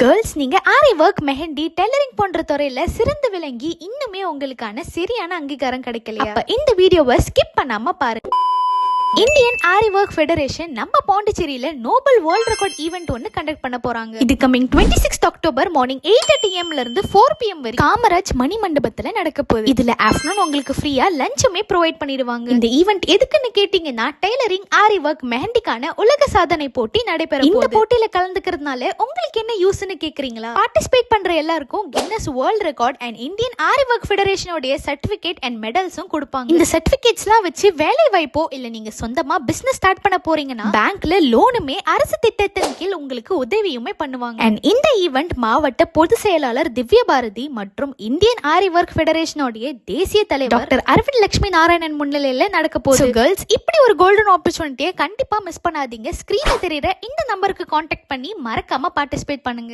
Girls, நீங்க ஆரி work, mehndi, tailoring போன்ற துறையில சிறந்து விளங்கி இன்னுமே உங்களுக்கான சரியான அங்கீகாரம் கிடைக்கலையா? அப்ப இந்த வீடியோவை ஸ்கிப் பண்ணாம பாருங்க. இந்தியன் ஆரி ஒர்க் ஃபெடரேஷன் நம்ம பாண்டிச்சேரியில நோபல் வேர்ல்ட் ரெக்கார்ட் ஈவெண்ட் ஒன்னு கண்டக்ட் பண்ண போறாங்க. இது கமிங் 26 அக்டோபர் மார்னிங் 8:30 AM ல இருந்து 4 PM வரை காமராஜ் மணி மண்டபத்துல நடக்க போகுது. இதுல ஆஃப்டர்நூன் உங்களுக்கு ஃப்ரீயா லஞ்சுமே ப்ரொவைட் பண்ணிடுவாங்க. இந்த ஈவெண்ட் எதுக்குன்னு கேட்டீங்கன்னா, டெய்லரிங், ஆரி ஒர்க், மெஹந்திக்கான உலக சாதனை போட்டி நடைபெற போகுது. இந்த போட்டியில கலந்துக்கிறதுனால உங்களுக்கு என்ன யூஸ்னு கேக்குறீங்களா? பார்ட்டிசிபேட் பண்ற எல்லாருக்கும் Guinness world record and Indian Aari work ஃபெடரேஷனோட சர்டிபிகேட் அண்ட் மெடல்ஸும் கொடுப்பாங்க. இந்த சர்டிபிகேட்ஸ்லாம் வச்சு வேலை வாய்ப்போ இல்ல நீங்க சொந்தமா பிசினஸ் ஸ்டார்ட் பண்ண போறீங்கன்னா பேங்க்ல லோனுமே அரசு திட்டத்தின் கீழ் உங்களுக்கு உதவியுமே பண்ணுவாங்க. அண்ட் இந்த ஈவெண்ட் மாவட்ட பொதுச் செயலாளர் திவ்ய பாரதி மற்றும் இந்தியன் ஆரி ஒர்க் ஃபெடரேஷனோட தேசிய தலைவர் டாக்டர் அரவிந்த் லட்சுமி நாராயணன் முன்னிலையில நடக்க போகுது. கேர்ள்ஸ், இப்படி ஒரு கோல்டன் ஆப்பர்ச்சுனிட்டியை கண்டிப்பா மிஸ் பண்ணாதீங்க. ஸ்கிரீன்ல தெரியுற இந்த நம்பருக்கு கான்டாக்ட் பண்ணி மறக்காம பார்ட்டிசிபேட் பண்ணுங்க.